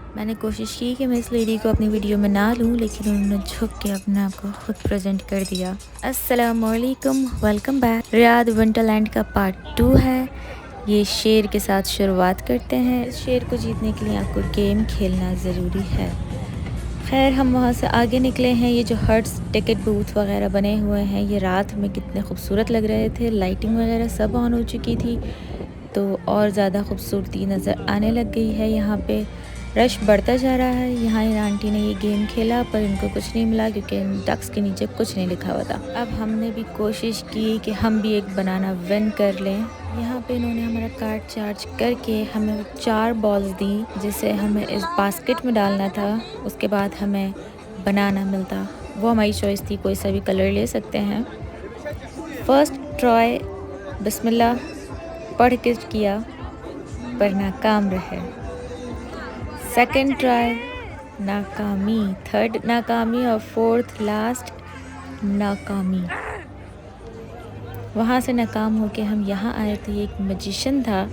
मैंने कोशिश की कि मैं इस लेडी को अपनी वीडियो में ना लूं, लेकिन उन्होंने झुक के अपने आप को खुद प्रेजेंट कर दिया। अस्सलाम वालेकुम, वेलकम बैक। रियाद वंडरलैंड का पार्ट 2 है। ये शेर के साथ शुरुआत करते हैं। इस शेर को जीतने के लिए आपको गेम खेलना ज़रूरी है। खैर, हम वहाँ से आगे निकले हैं। ये जो हट्स, टिकट बूथ वगैरह बने हुए हैं, ये रात में कितने खूबसूरत लग रहे थे। लाइटिंग वगैरह सब ऑन हो चुकी थी, तो और ज़्यादा खूबसूरती नज़र आने लग गई है। यहाँ पे रश बढ़ता जा रहा है। यहाँ इन आंटी ने ये गेम खेला पर इनको कुछ नहीं मिला, क्योंकि इन डक्स के नीचे कुछ नहीं लिखा हुआ था। अब हमने भी कोशिश की कि हम भी एक बनाना विन कर लें। यहाँ पे इन्होंने हमारा कार्ड चार्ज करके हमें 4 बॉल्स दी, जिसे हमें इस बास्केट में डालना था। उसके बाद हमें बनाना मिलता। वो हमारी चॉइस थी, कोई सा भी कलर ले सकते हैं। फर्स्ट ट्राई बिस्मिल्लाह पढ़ के किया पर नाकाम रहे। सेकंड ट्राई नाकामी, थर्ड नाकामी और फोर्थ लास्ट नाकामी। वहाँ से नाकाम होके हम यहाँ आए थे। ये एक मैजिशियन था।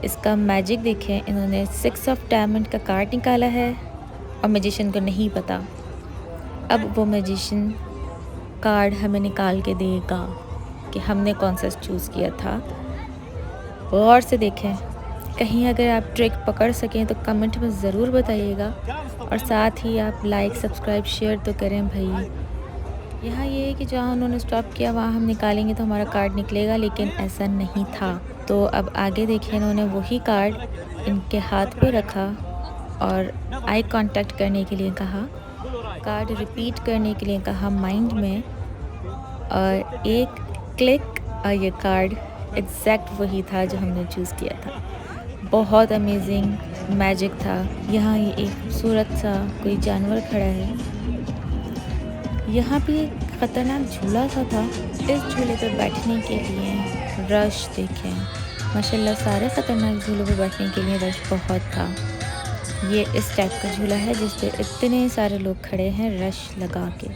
इसका मैजिक देखें, इन्होंने 6 ऑफ डायमंड का कार्ड निकाला है और मैजिशियन को नहीं पता। अब वो मैजिशियन कार्ड हमें निकाल के देगा कि हमने कौन सा चूज़ किया था। गौर से देखें, कहीं अगर आप ट्रिक पकड़ सकें तो कमेंट में ज़रूर बताइएगा, और साथ ही आप लाइक, सब्सक्राइब, शेयर तो करें भाई। यहाँ ये है कि जहाँ उन्होंने स्टॉप किया वहाँ हम निकालेंगे तो हमारा कार्ड निकलेगा, लेकिन ऐसा नहीं था। तो अब आगे देखिए, इन्होंने वही कार्ड इनके हाथ पे रखा और आई कांटेक्ट करने के लिए कहा, कार्ड रिपीट करने के लिए कहा माइंड में, और एक क्लिक और ये कार्ड एग्जैक्ट वही था जो हमने चूज़ किया था। बहुत अमेजिंग मैजिक था। यहाँ ये एक खूबसूरत सा कोई जानवर खड़ा है। यहाँ भी एक ख़तरनाक झूला सा था। इस झूले पर बैठने के लिए रश देखें, माशाल्लाह सारे ख़तरनाक झूलों पर बैठने के लिए रश बहुत था। ये इस टाइप का झूला है जिस पे इतने सारे लोग खड़े हैं रश लगा के।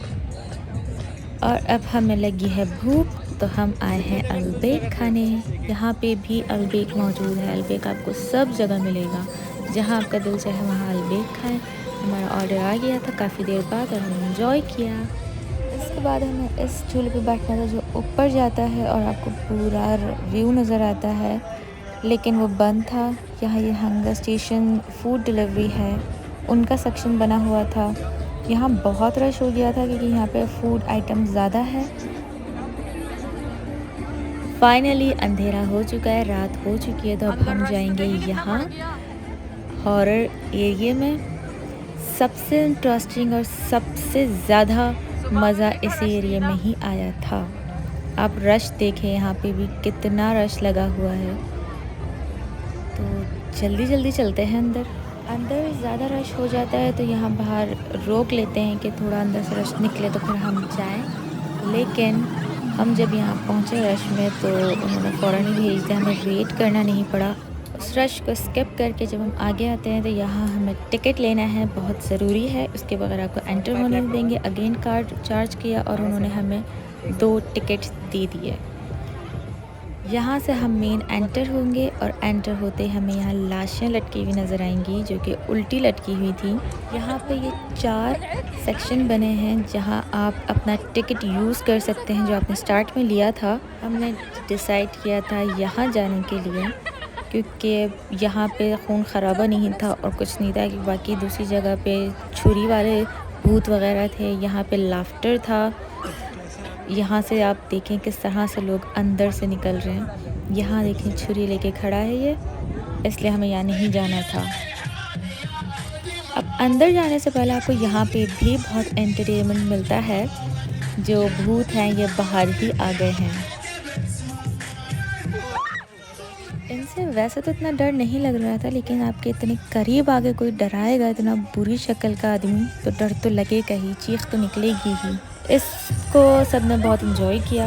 और अब हमें लगी है भूख, तो हम आए हैं अलबेक खाने। यहाँ पे भी अलबेक मौजूद है। अलबेक आपको सब जगह मिलेगा, जहाँ आपका दिल चाहे वहाँ अलबेक खाएं। हमारा ऑर्डर आ गया था काफ़ी देर बाद और हमने एंजॉय किया। इसके बाद हमें इस झूले पे बैठना था जो ऊपर जाता है और आपको पूरा व्यू नज़र आता है, लेकिन वो बंद था। यहाँ ये हंगर स्टेशन फूड डिलीवरी है, उनका सेक्शन बना हुआ था। यहाँ बहुत रश हो गया था क्योंकि यहाँ पे फूड आइटम ज़्यादा है। फाइनली अंधेरा हो चुका है, रात हो चुकी है, तो अब हम जाएंगे यहाँ हॉरर एरिया में। सबसे इंटरेस्टिंग और सबसे ज़्यादा मज़ा इस एरिया में ही आया था। आप रश देखें, यहाँ पे भी कितना रश लगा हुआ है। तो जल्दी जल्दी चलते हैं अंदर। अंदर ज़्यादा रश हो जाता है तो यहाँ बाहर रोक लेते हैं कि थोड़ा अंदर से रश निकले तो फिर हम जाएं। लेकिन हम जब यहाँ पहुँचे रश में तो उन्होंने फ़ौरन ही भेज दिया, हमें वेट करना नहीं पड़ा। उस रश को स्किप करके जब हम आगे आते हैं तो यहाँ हमें टिकट लेना है, बहुत ज़रूरी है। उसके बगैर आपको एंटर होने नहीं देंगे। अगेन कार्ड चार्ज किया और उन्होंने हमें 2 टिकट दे दिए। यहाँ से हम मेन एंटर होंगे और एंटर होते हमें यहाँ लाशें लटकी हुई नज़र आएंगी जो कि उल्टी लटकी हुई थी। यहाँ पे ये 4 सेक्शन बने हैं जहाँ आप अपना टिकट यूज़ कर सकते हैं, जो आपने स्टार्ट में लिया था। हमने डिसाइड किया था यहाँ जाने के लिए, क्योंकि यहाँ पे खून खराबा नहीं था और कुछ नहीं था कि बाकी दूसरी जगह पे छुरी वाले भूत वगैरह थे। यहाँ पे लाफ्टर था। यहाँ से आप देखें किस तरह से लोग अंदर से निकल रहे हैं। यहाँ देखें छुरी लेके खड़ा है ये, इसलिए हमें यहाँ नहीं जाना था। अब अंदर जाने से पहले आपको यहाँ पे भी बहुत एंटरटेनमेंट मिलता है। जो भूत हैं ये बाहर ही आ गए हैं। इनसे वैसे तो इतना डर नहीं लग रहा था, लेकिन आपके इतने करीब आगे कोई डराएगा इतना बुरी शक्ल का आदमी तो डर तो लगेगा ही, चीख तो निकलेगी ही। इसको सबने बहुत इन्जॉय किया।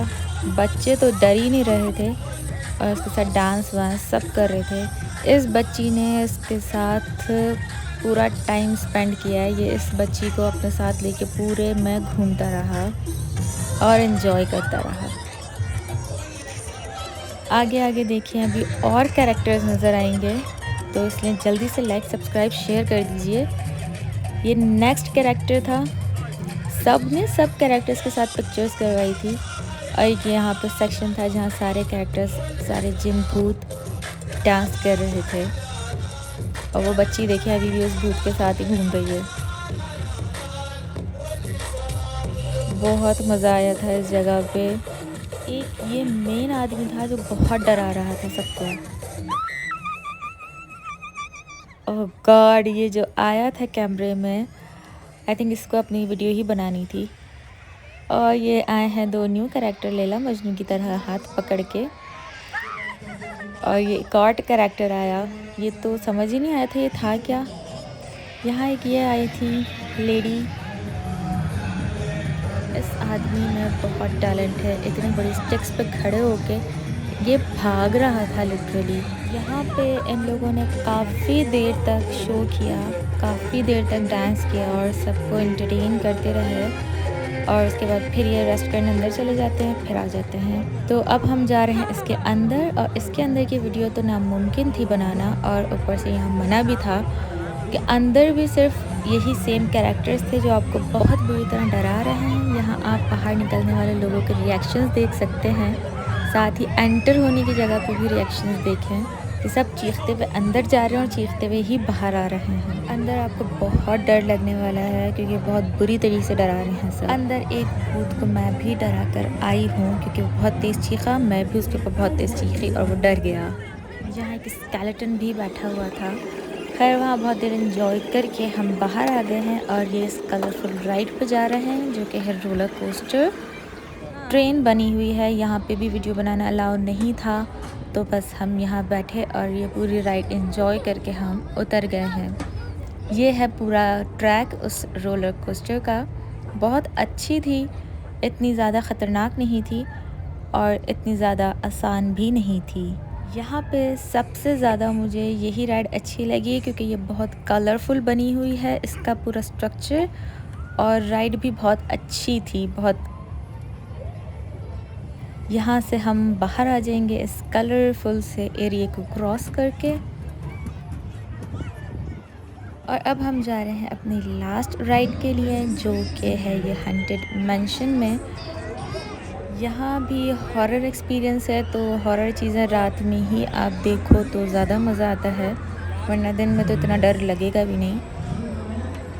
बच्चे तो डर ही नहीं रहे थे और उसके साथ डांस वांस सब कर रहे थे। इस बच्ची ने इसके साथ पूरा टाइम स्पेंड किया है। ये इस बच्ची को अपने साथ लेके पूरे में घूमता रहा और इन्जॉय करता रहा। आगे आगे देखिए, अभी और कैरेक्टर्स नज़र आएंगे, तो इसलिए जल्दी से लाइक सब्सक्राइब शेयर कर दीजिए। ये नेक्स्ट कैरेक्टर था। सब ने सब कैरेक्टर्स के साथ पिक्चर्स करवाई थी और एक यहाँ पे सेक्शन था जहाँ सारे कैरेक्टर्स, सारे जिन भूत डांस कर रहे थे और वो बच्ची देखिए अभी भी उस भूत के साथ ही घूम रही है। बहुत मज़ा आया था इस जगह पे। एक ये मेन आदमी था जो बहुत डरा रहा था सबको। ओह गॉड, ये जो आया था कैमरे में, आई थिंक इसको अपनी वीडियो ही बनानी थी। और ये आए हैं 2 न्यू कैरेक्टर लैला मजनू की तरह हाथ पकड़ के। और ये एक और कैरेक्टर आया, ये तो समझ ही नहीं आया था ये था क्या। यहाँ एक ये आई थी लेडी। इस आदमी में बहुत टैलेंट है, इतनी बड़ी स्टिक्स पे खड़े होके ये भाग रहा था लिटरली। यहाँ पे इन लोगों ने काफ़ी देर तक शो किया, काफ़ी देर तक डांस किया और सबको एंटरटेन करते रहे। और उसके बाद फिर ये रेस्ट करने अंदर चले जाते हैं, फिर आ जाते हैं। तो अब हम जा रहे हैं इसके अंदर, और इसके अंदर की वीडियो तो नामुमकिन थी बनाना, और ऊपर से यहाँ मना भी था कि अंदर भी सिर्फ यही सेम कैरेक्टर्स थे जो आपको बहुत बुरी तरह डरा रहे हैं। यहाँ आप बाहर निकलने वाले लोगों के रिएक्शंस देख सकते हैं, साथ ही एंटर होने की जगह पे भी रिएक्शंस देखें कि सब चीखते हुए अंदर जा रहे हैं और चीखते हुए ही बाहर आ रहे हैं। अंदर आपको बहुत डर लगने वाला है क्योंकि बहुत बुरी तरीके से डरा रहे हैं सब। अंदर एक भूत को मैं भी डरा कर आई हूँ क्योंकि वो बहुत तेज़ चीखा, मैं भी उसके ऊपर बहुत तेज़ चीखी और वो डर गया। यहाँ एक स्केलेटन भी बैठा हुआ था। खैर वहाँ बहुत देर इन्जॉय करके हम बाहर आ गए हैं और ये इस कलरफुल राइड पे जा रहे हैं जो कि है रोलर कोस्टर। ट्रेन बनी हुई है, यहाँ पे भी वीडियो बनाना अलाउ नहीं था, तो बस हम यहाँ बैठे और ये पूरी राइड एंजॉय करके हम उतर गए हैं। ये है पूरा ट्रैक उस रोलर कोस्टर का। बहुत अच्छी थी, इतनी ज़्यादा ख़तरनाक नहीं थी और इतनी ज़्यादा आसान भी नहीं थी। यहाँ पे सबसे ज़्यादा मुझे यही राइड अच्छी लगी क्योंकि ये बहुत कलरफुल बनी हुई है, इसका पूरा स्ट्रक्चर, और राइड भी बहुत अच्छी थी। बहुत यहाँ से हम बाहर आ जाएंगे इस कलरफुल से एरिया को क्रॉस करके। और अब हम जा रहे हैं अपनी लास्ट राइड के लिए जो कि है ये हॉन्टेड मैंशन में। यहाँ भी हॉरर एक्सपीरियंस है, तो हॉरर चीज़ें रात में ही आप देखो तो ज़्यादा मज़ा आता है, वरना दिन में तो इतना डर लगेगा भी नहीं।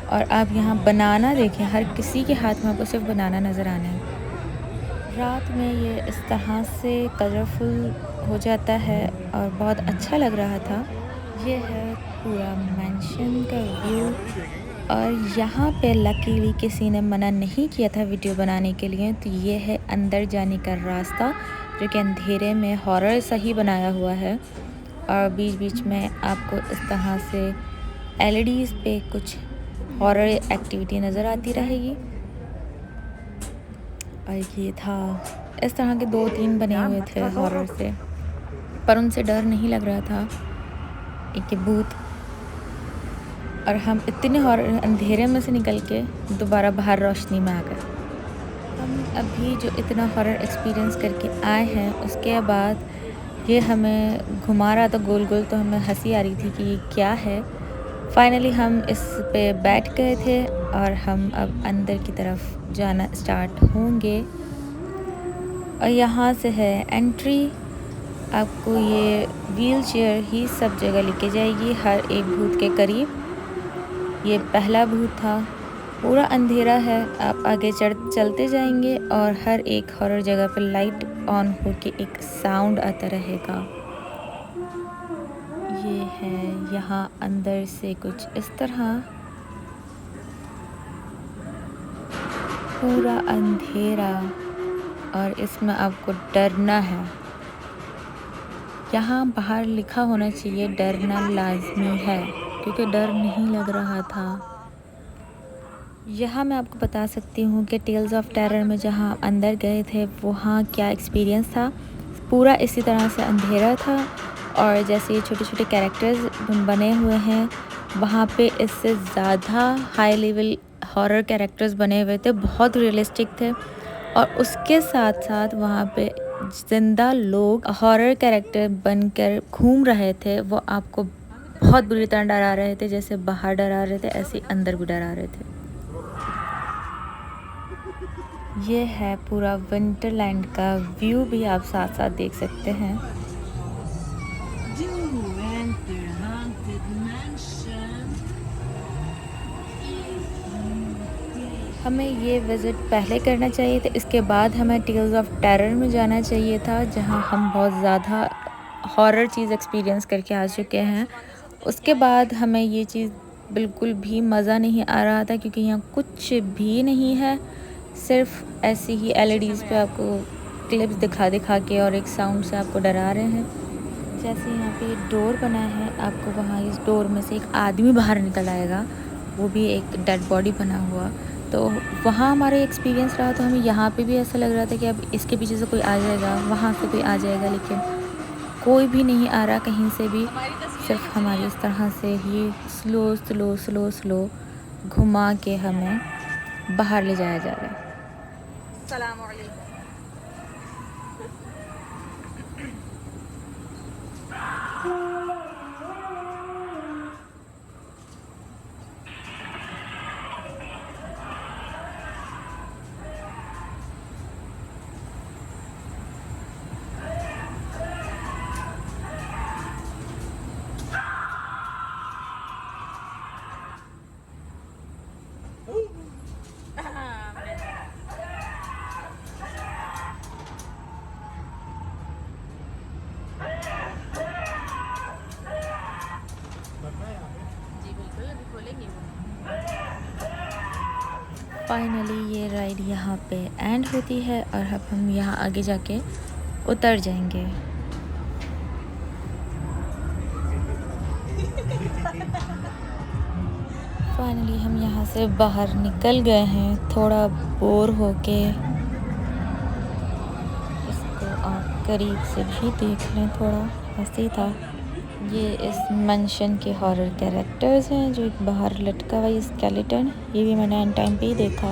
और आप यहाँ बनाना देखें, हर किसी के हाथ में आपको सिर्फ बनाना नज़र आना है। रात में ये इस तरह से कलरफुल हो जाता है और बहुत अच्छा लग रहा था। ये है पूरा मैंशन का व्यू। और यहाँ पे लकीली किसी ने मना नहीं किया था वीडियो बनाने के लिए, तो ये है अंदर जाने का रास्ता जो कि अंधेरे में हॉरर सा ही बनाया हुआ है। और बीच बीच में आपको इस तरह से एलईडीज़ पे कुछ हॉरर एक्टिविटी नज़र आती रहेगी। और ये था, इस तरह के 2-3 बने हुए थे हॉरर से, पर उनसे डर नहीं लग रहा था। एक भूत, और हम इतने हॉरर अंधेरे में से निकल के दोबारा बाहर रोशनी में आ गए। हम अभी जो इतना हॉरर एक्सपीरियंस करके आए हैं उसके बाद ये हमें घुमा रहा था गोल गोल, तो हमें हंसी आ रही थी कि ये क्या है। फाइनली हम इस पे बैठ गए थे और हम अब अंदर की तरफ जाना स्टार्ट होंगे। और यहाँ से है एंट्री। आपको ये व्हील चेयर ही सब जगह लेके जाएगी, हर एक भूत के करीब। ये पहला भूत था, पूरा अंधेरा है, आप आगे चलते जाएंगे और हर एक हॉरर जगह पर लाइट ऑन होके एक साउंड आता रहेगा। ये है यहाँ अंदर से कुछ इस तरह, पूरा अंधेरा, और इसमें आपको डरना है। यहाँ बाहर लिखा होना चाहिए डरना लाजमी है, क्योंकि डर नहीं लग रहा था। यहाँ मैं आपको बता सकती हूँ कि टेल्स ऑफ टेरर में जहाँ अंदर गए थे वहाँ क्या एक्सपीरियंस था। पूरा इसी तरह से अंधेरा था, और जैसे ये छोटे छोटे कैरेक्टर्स बने हुए हैं वहाँ पे इससे ज़्यादा हाई लेवल हॉरर कैरेक्टर्स बने हुए थे, बहुत रियलिस्टिक थे। और उसके साथ साथ वहाँ पे ज़िंदा लोग हॉरर कैरेक्टर बनकर घूम रहे थे, वो आपको बहुत बुरी तरह डरा रहे थे, जैसे बाहर डरा रहे थे ऐसे अंदर भी डरा रहे थे। ये है पूरा विंटरलैंड का व्यू, भी आप साथ साथ देख सकते हैं। हमें ये विज़िट पहले करना चाहिए था, इसके बाद हमें टेल्स ऑफ टेरर में जाना चाहिए था, जहां हम बहुत ज़्यादा हॉरर चीज़ एक्सपीरियंस करके आ चुके हैं। उसके बाद हमें ये चीज़ बिल्कुल भी मज़ा नहीं आ रहा था, क्योंकि यहाँ कुछ भी नहीं है, सिर्फ ऐसे ही एलईडीज़ पे आपको क्लिप्स दिखा दिखा के और एक साउंड से आपको डरा रहे हैं। जैसे यहाँ पे डोर बना है, आपको वहाँ इस डोर में से एक आदमी बाहर निकल आएगा, वो भी एक डेड बॉडी बना हुआ। तो वहाँ हमारा एक्सपीरियंस रहा, तो हमें यहाँ पे भी ऐसा लग रहा था कि अब इसके पीछे से कोई आ जाएगा, वहाँ से कोई आ जाएगा, लेकिन कोई भी नहीं आ रहा कहीं से भी। सिर्फ हमारी इस तरह से ही स्लो स्लो स्लो स्लो घुमा के हमें बाहर ले जाया जा रहा है। सलाम अलैकुम। फाइनली ये राइड यहाँ पे एंड होती है और अब हम यहाँ आगे जाके उतर जाएंगे। फाइनली हम यहाँ से बाहर निकल गए हैं, थोड़ा बोर होके। इसको आप करीब से भी देख लें, थोड़ा हंसी था। ये इस मेंशन के हॉरर कैरेक्टर्स हैं, जो एक बाहर लटका हुआ स्केलेटन, ये भी मैंने एंड टाइम पे ही देखा।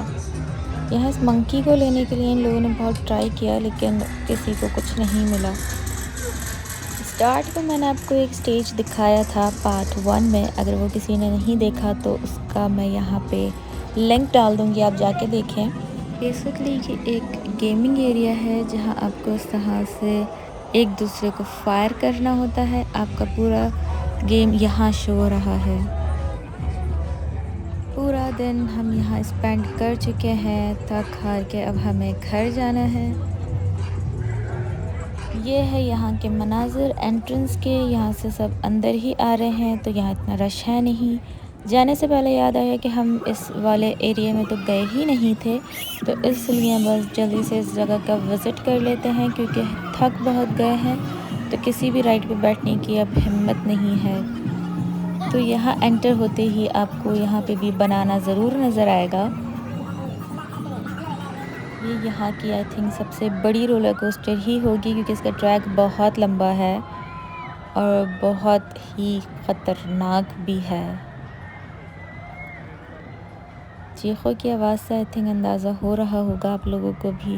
यहाँ इस मंकी को लेने के लिए इन लोगों ने बहुत ट्राई किया, लेकिन किसी को कुछ नहीं मिला। स्टार्ट में मैंने आपको एक स्टेज दिखाया था पार्ट 1 में, अगर वो किसी ने नहीं देखा तो उसका मैं यहाँ पे लिंक डाल दूँगी, आप जाके देखें। बेसिकली ये एक गेमिंग एरिया है, जहाँ आपको इस तरह से एक दूसरे को फायर करना होता है। आपका पूरा गेम यहाँ शो हो रहा है। पूरा दिन हम यहाँ स्पेंड कर चुके हैं, थक हार के अब हमें घर जाना है। ये है यहाँ के मनाज़िर एंट्रेंस के, यहाँ से सब अंदर ही आ रहे हैं, तो यहाँ इतना रश है नहीं। जाने से पहले याद आया कि हम इस वाले एरिया में तो गए ही नहीं थे, तो इसलिए बस जल्दी से इस जगह का विज़िट कर लेते हैं, क्योंकि थक बहुत गए हैं, तो किसी भी राइड पे बैठने की अब हिम्मत नहीं है। तो यहाँ एंटर होते ही आपको यहाँ पे भी बनाना ज़रूर नज़र आएगा। ये यहाँ की आई थिंक सबसे बड़ी रोलर कोस्टर ही होगी, क्योंकि इसका ट्रैक बहुत लंबा है और बहुत ही ख़तरनाक भी है। चीखों की आवाज़ से आई थिंक अंदाज़ा हो रहा होगा आप लोगों को भी।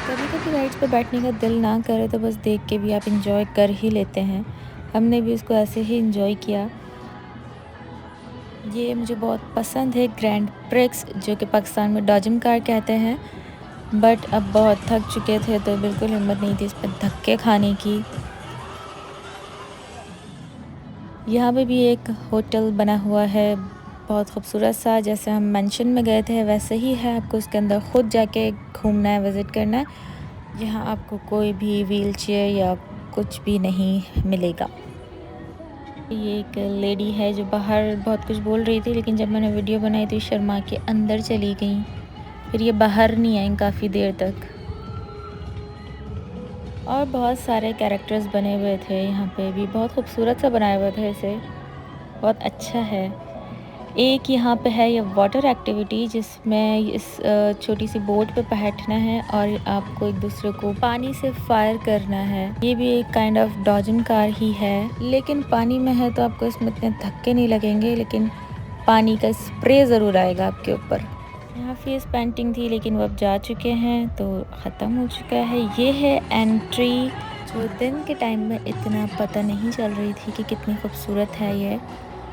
कभी कभी राइड्स पे बैठने का दिल ना करे तो बस देख के भी आप इंजॉय कर ही लेते हैं। हमने भी इसको ऐसे ही इंजॉय किया। ये मुझे बहुत पसंद है, ग्रैंड प्रिक्स, जो कि पाकिस्तान में डॉजिम कार कहते हैं। बट अब बहुत थक चुके थे, तो बिल्कुल हिम्मत नहीं थी इस पर धक्के खाने की। यहाँ पे भी एक होटल बना हुआ है, बहुत खूबसूरत सा, जैसे हम मेंशन में गए थे वैसे ही है। आपको उसके अंदर ख़ुद जाके घूमना है, विज़िट करना है। यहाँ आपको कोई भी व्हील चेयर या कुछ भी नहीं मिलेगा। ये एक लेडी है जो बाहर बहुत कुछ बोल रही थी, लेकिन जब मैंने वीडियो बनाई तो शर्मा के अंदर चली गई, फिर ये बाहर नहीं आई काफ़ी देर तक। और बहुत सारे कैरेक्टर्स बने हुए थे, यहाँ पे भी बहुत खूबसूरत सा बनाया हुआ था, इसे बहुत अच्छा है। एक यहाँ पे है ये वाटर एक्टिविटी, जिसमें इस छोटी सी बोट पे बैठना है और आपको एक दूसरे को पानी से फायर करना है। ये भी एक काइंड ऑफ डॉजिन कार ही है, लेकिन पानी में है तो आपको इसमें इतने धक्के नहीं लगेंगे, लेकिन पानी का स्प्रे ज़रूर आएगा आपके ऊपर। यहाँ फेस पेंटिंग थी लेकिन वो अब जा चुके हैं तो ख़त्म हो चुका है। ये है एंट्री जो दिन के टाइम में इतना पता नहीं चल रही थी कि कितनी खूबसूरत है ये,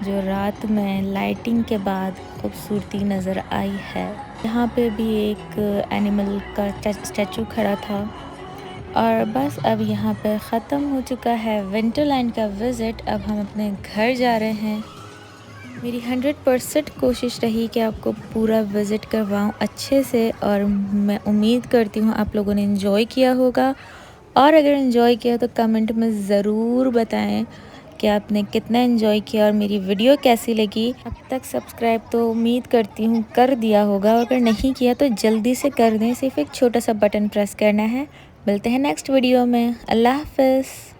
जो रात में लाइटिंग के बाद खूबसूरती नज़र आई है। यहाँ पे भी एक एनिमल का स्टैचू खड़ा था। और बस अब यहाँ पे ख़त्म हो चुका है विंटरलैंड का विज़िट। अब हम अपने घर जा रहे हैं। मेरी 100% कोशिश रही कि आपको पूरा विज़िट करवाऊँ अच्छे से, और मैं उम्मीद करती हूँ आप लोगों ने एंजॉय किया होगा। और अगर एंजॉय किया तो कमेंट में ज़रूर बताएं कि आपने कितना एंजॉय किया और मेरी वीडियो कैसी लगी। अब तक सब्सक्राइब तो उम्मीद करती हूँ कर दिया होगा, और अगर नहीं किया तो जल्दी से कर दें। सिर्फ एक छोटा सा बटन प्रेस करना है। मिलते हैं नेक्स्ट वीडियो में। अल्लाह हाफ़िज़।